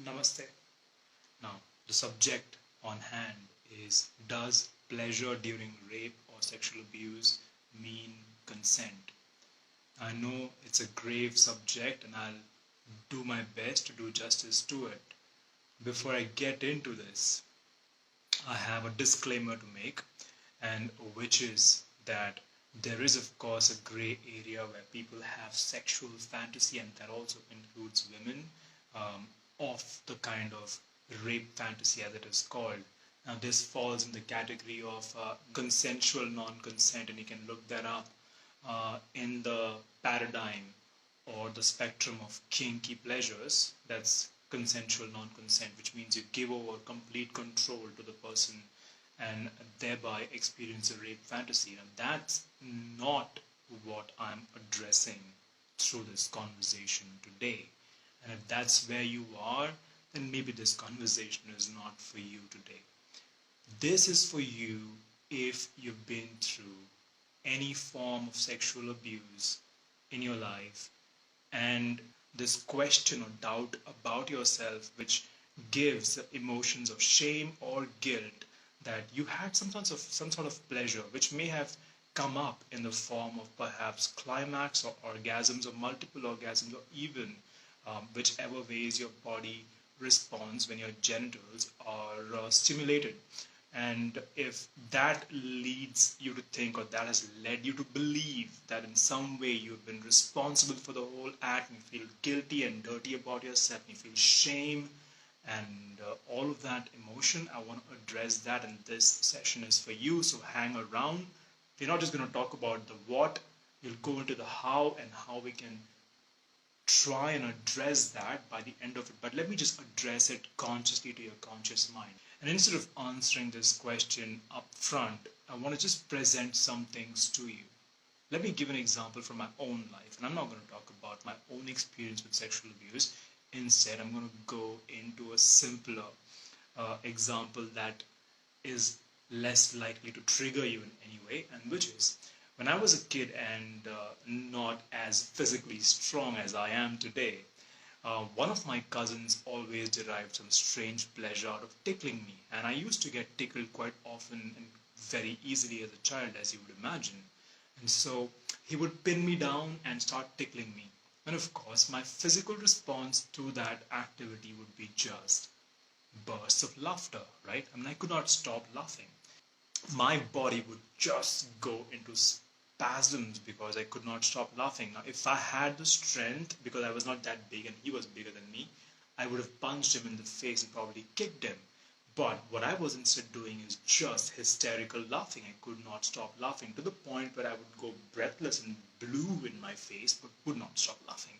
Namaste. Now, the subject on hand is, does pleasure during rape or sexual abuse mean consent? I know it's a grave subject and I'll do my best to do justice to it. Before I get into this, I have a disclaimer to make, and which is that there is, of course, a gray area where people have sexual fantasy, and that also includes women, of the kind of rape fantasy, as it is called. Now, this falls in the category of consensual non consent, and you can look that up in the paradigm or the spectrum of kinky pleasures. That's consensual non consent, which means you give over complete control to the person and thereby experience a rape fantasy. And that's not what I'm addressing through this conversation today. And if that's where you are, then maybe this conversation is not for you today. This is for you if you've been through any form of sexual abuse in your life, and this question or doubt about yourself, which gives emotions of shame or guilt that you had some sort of pleasure, which may have come up in the form of perhaps climax or orgasms or multiple orgasms, or even whichever ways your body responds when your genitals are stimulated. And if that leads you to think, or that has led you to believe that in some way you've been responsible for the whole act, and you feel guilty and dirty about yourself, and you feel shame and all of that emotion, I want to address that, and this session is for you. So hang around. We're not just going to talk about the what, we'll go into the how and how we can try and address that by the end of it. But let me just address it consciously to your conscious mind. And instead of answering this question up front, I want to just present some things to you. Let me give an example from my own life. And I'm not going to talk about my own experience with sexual abuse. Instead, I'm going to go into a simpler example that is less likely to trigger you in any way, and which is, when I was a kid and not as physically strong as I am today, one of my cousins always derived some strange pleasure out of tickling me, and I used to get tickled quite often and very easily as a child, as you would imagine. And so he would pin me down and start tickling me. And of course, my physical response to that activity would be just bursts of laughter, right? I mean, I could not stop laughing. My body would just go into spasms because I could not stop laughing. Now, if I had the strength, because I was not that big and he was bigger than me, I would have punched him in the face and probably kicked him. But what I was instead doing is just hysterical laughing. I could not stop laughing, to the point where I would go breathless and blue in my face, but would not stop laughing.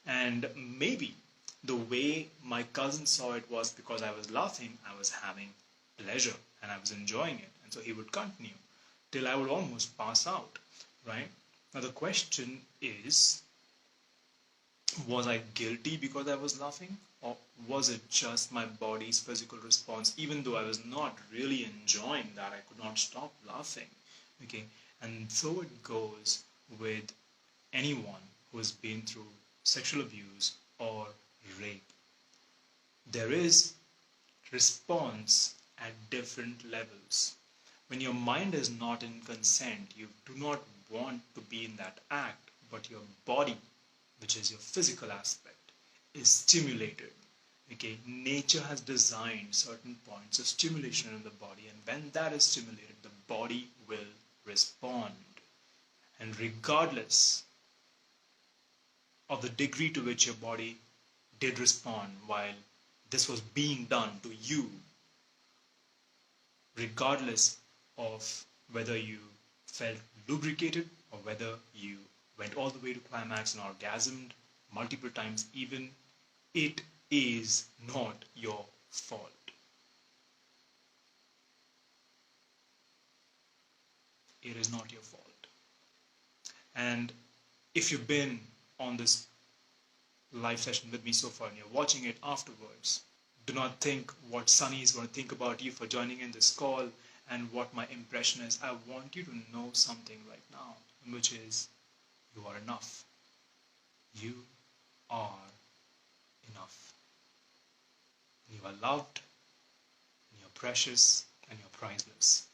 And maybe the way my cousin saw it was because I was laughing, I was having pleasure and I was enjoying it. And so he would continue till I would almost pass out, right? Now the question is, was I guilty because I was laughing? Or was it just my body's physical response? Even though I was not really enjoying that, I could not stop laughing. Okay, and so it goes with anyone who has been through sexual abuse or rape. There is response at different levels. When your mind is not in consent, you do not want to be in that act, but your body, which is your physical aspect, is stimulated. Okay, nature has designed certain points of stimulation in the body, and when that is stimulated, the body will respond. And regardless of the degree to which your body did respond while this was being done to you, regardless of whether you felt lubricated or whether you went all the way to climax and orgasmed multiple times, even, it is not your fault. It is not your fault. And if you've been on this live session with me so far and you're watching it afterwards, do not think what Sunny is going to think about you for joining in this call and what my impression is. I want you to know something right now, which is, you are enough. You are enough. are loved, and you're precious, and you're priceless.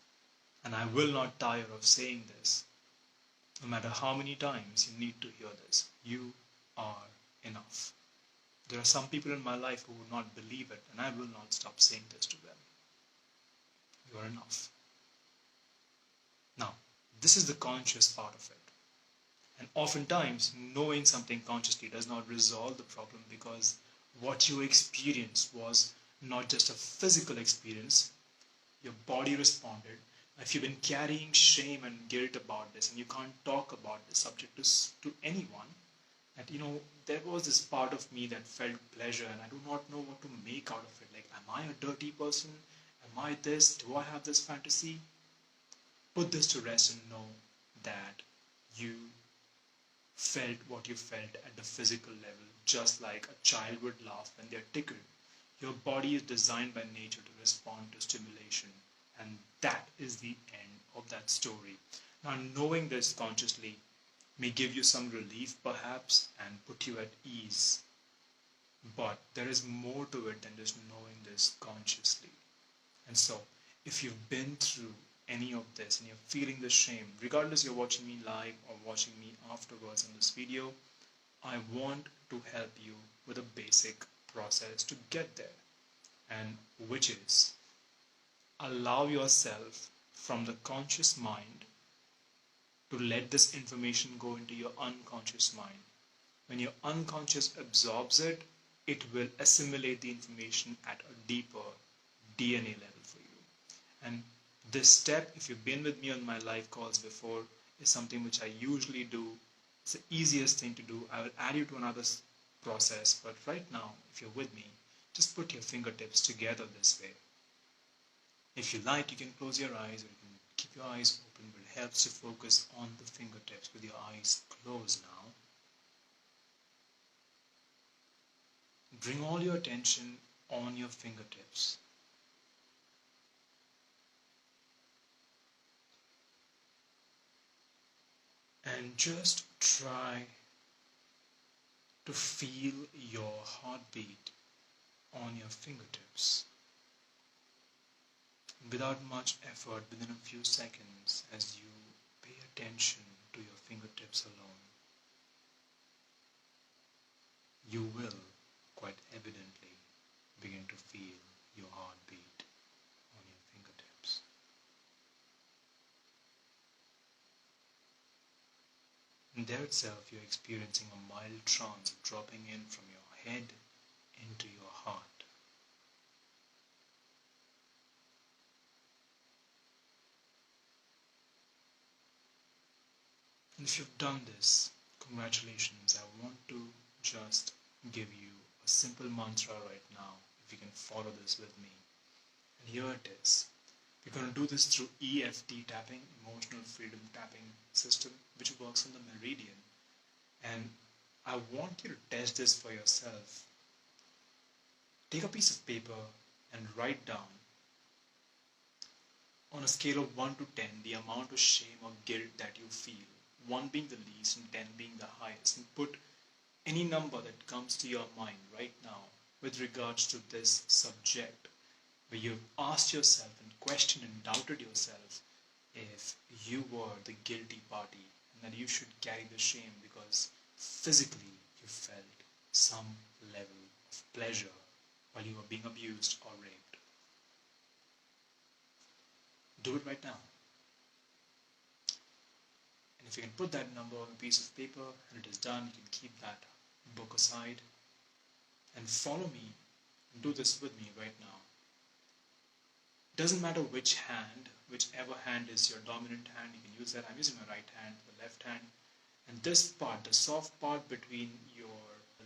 And I will not tire of saying this. No matter how many times you need to hear this, you are enough. There are some people in my life who would not believe it, and I will not stop saying this to them. You are enough. Now, this is the conscious part of it. And oftentimes, knowing something consciously does not resolve the problem, because what you experienced was not just a physical experience, your body responded. If you've been carrying shame and guilt about this and you can't talk about this subject to anyone, that there was this part of me that felt pleasure and I do not know what to make out of it. Like, am I a dirty person? Am I this? Do I have this fantasy? Put this to rest and know that you felt what you felt at the physical level, just like a child would laugh when they're tickled. Your body is designed by nature to respond to stimulation, and that is the end of that story. Now, knowing this consciously may give you some relief perhaps and put you at ease, but there is more to it than just knowing this consciously. And so, if you've been through any of this and you're feeling the shame, regardless you're watching me live or watching me afterwards in this video, I want to help you with a basic process to get there, and which is allow yourself from the conscious mind to let this information go into your unconscious mind. When your unconscious absorbs it, it will assimilate the information at a deeper DNA level for you. And this step, if you've been with me on my live calls before, is something which I usually do. It's the easiest thing to do. I will add you to another process, but right now, if you're with me, just put your fingertips together this way. If you like, you can close your eyes or you can keep your eyes open, but it helps to focus on the fingertips with your eyes closed now. Bring all your attention on your fingertips. And just try to feel your heartbeat on your fingertips. Without much effort, within a few seconds, as you pay attention to your fingertips alone, you will quite evidently begin to feel your heartbeat on your fingertips. And there itself, you're experiencing a mild trance dropping in from your head into your heart. And if you've done this, congratulations. I want to just give you a simple mantra right now, if you can follow this with me. And here it is. We're going to do this through EFT tapping, emotional freedom tapping system, which works on the meridian. And I want you to test this for yourself. Take a piece of paper and write down, on a scale of 1 to 10, the amount of shame or guilt that you feel. 1 being the least and 10 being the highest. And put any number that comes to your mind right now with regards to this subject, where you've asked yourself and questioned and doubted yourself if you were the guilty party and that you should carry the shame because physically you felt some level of pleasure while you were being abused or raped. Do it right now. And if you can put that number on a piece of paper and it is done, you can keep that book aside and follow me and do this with me right now. Doesn't matter which hand, whichever hand is your dominant hand, you can use that. I'm using my right hand, the left hand. And this part, the soft part between your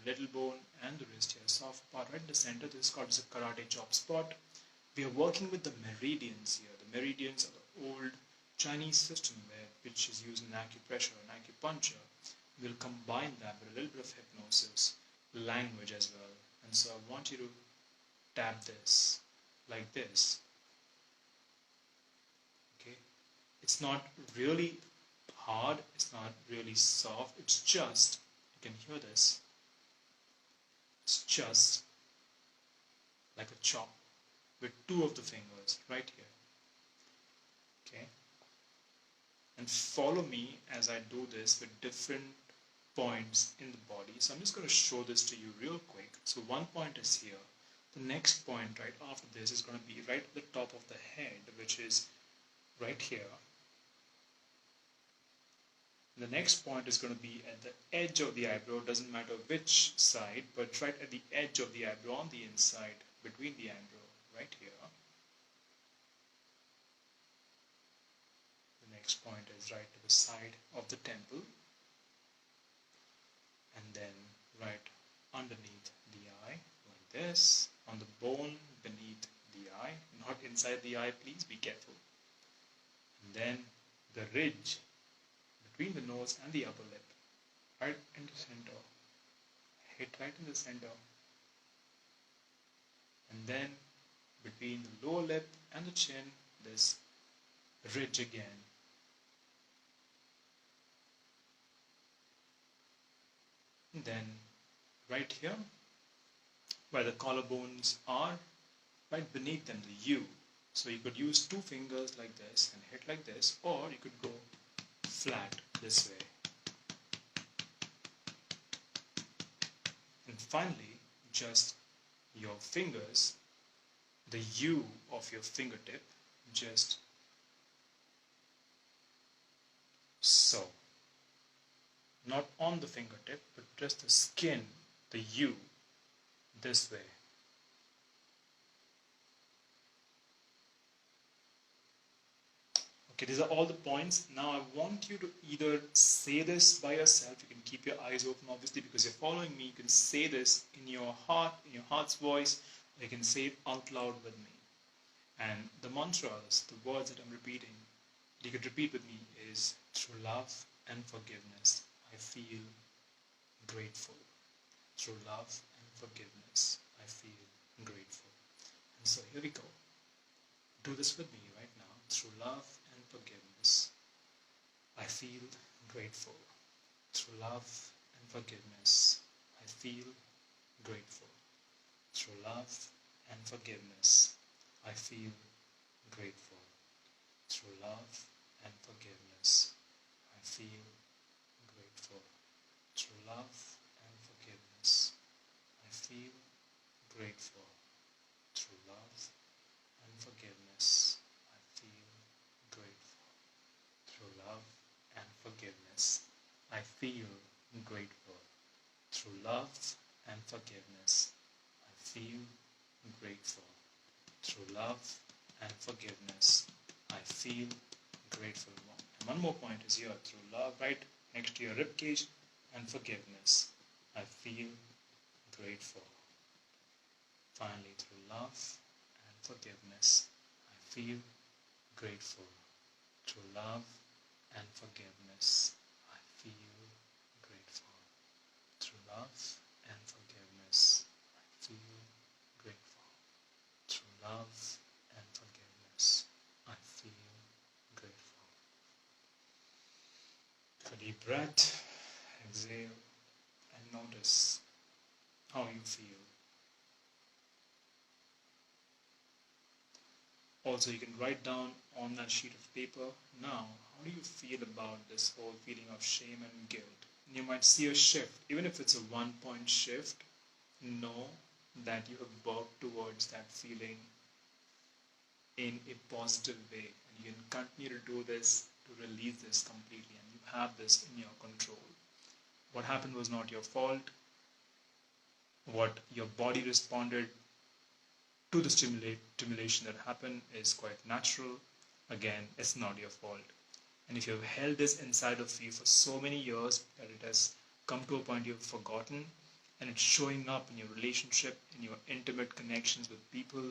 little bone and the wrist here, soft part right in the center, this is called as a karate chop spot. We are working with the meridians here. The meridians are the old Chinese system which is used in acupressure and acupuncture. We'll combine that with a little bit of hypnosis, language as well. And so I want you to tap this like this. Okay? It's not really hard, it's not really soft, it's just, you can hear this, it's just like like a chop with two of the fingers right here. Okay, and follow me as I do this with different points in the body. So I'm just going to show this to you real quick. So one point is here. The next point right after this is going to be right at the top of the head, which is right here. The next point is going to be at the edge of the eyebrow, doesn't matter which side, but right at the edge of the eyebrow on the inside, between the eyebrow, right here. The next point is right to the side of the temple, and then right underneath the eye, like this, on the bone beneath the eye, not inside the eye, please be careful. And then the ridge between the nose and the upper lip, right in the center, hit right in the center, and then between the lower lip and the chin, this ridge again. And then right here, where the collarbones are, right beneath them, the U. So you could use two fingers like this and hit like this, or you could go flat this way. And finally, just your fingers, the U of your fingertip, just so. Not on the fingertip, but just the skin, the U, this way. Okay, these are all the points. Now I want you to either say this by yourself. You can keep your eyes open, obviously, because you're following me. You can say this in your heart, in your heart's voice. Or you can say it out loud with me. And the mantras, the words that I'm repeating, you could repeat with me is through love and forgiveness, I feel grateful. Through love and forgiveness, I feel grateful. And so here we go. Do this with me right now. Through love and forgiveness, I feel grateful. Through love and forgiveness, I feel grateful. Through love and forgiveness, I feel grateful. Through love and forgiveness, I feel grateful. Through love and forgiveness, I feel grateful. Through love and forgiveness, I feel grateful. Through love and forgiveness, I feel grateful. Through love and forgiveness, I feel grateful. Through love and forgiveness, I feel grateful. And one more point is here, through love, right next to your rib cage, and forgiveness, I feel grateful. Finally, through love and forgiveness, I feel grateful. Through love and forgiveness, I feel grateful. Through love and forgiveness, I feel grateful. Through love and forgiveness, I feel grateful. Take a deep breath, exhale, and notice how you feel. Also, you can write down on that sheet of paper, now, how do you feel about this whole feeling of shame and guilt? And you might see a shift. Even if it's a 1-point shift, know that you have worked towards that feeling in a positive way. And you can continue to do this to release this completely. And you have this in your control. What happened was not your fault. What your body responded to the stimulation that happened is quite natural. Again, it's not your fault. And if you've held this inside of you for so many years that it has come to a point you've forgotten, and it's showing up in your relationship, in your intimate connections with people,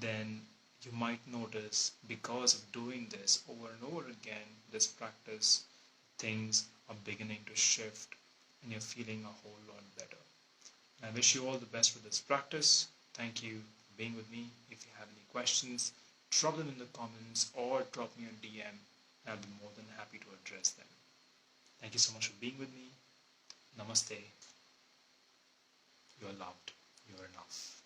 then you might notice, because of doing this over and over again, this practice, things are beginning to shift and you're feeling a whole lot better. I wish you all the best with this practice. Thank you for being with me. If you have any questions, drop them in the comments or drop me a DM, and I'll be more than happy to address them. Thank you so much for being with me. Namaste. You are loved. You are enough.